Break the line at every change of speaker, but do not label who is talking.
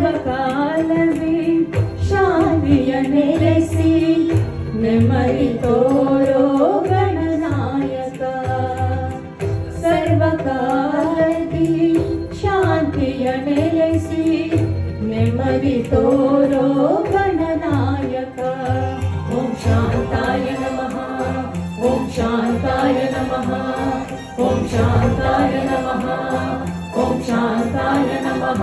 ಸರ್ವಕಾಲವೇ ಶಾಂತಿಯ ನೆಲೆಸಿ ನೆಮ್ಮದಿ ತೋರೋ ಗಣನಾಯಕ. ಸರ್ವಕಾಲದಿ ಶಾಂತಿಯ ನೆಲೆಸಿ ನೆಮ್ಮದಿ ತೋರೋ ಗಣನಾಯಕ. ಓಂ ಶಾಂತಾಯ ನಮಃ, ಓಂ ಶಾಂತಾಯ ನಮಃ, ಓಂ ಶಾಂತಾಯ ನಮಃ, ಓಂ ಶಾಂತಾಯ ನಮಃ.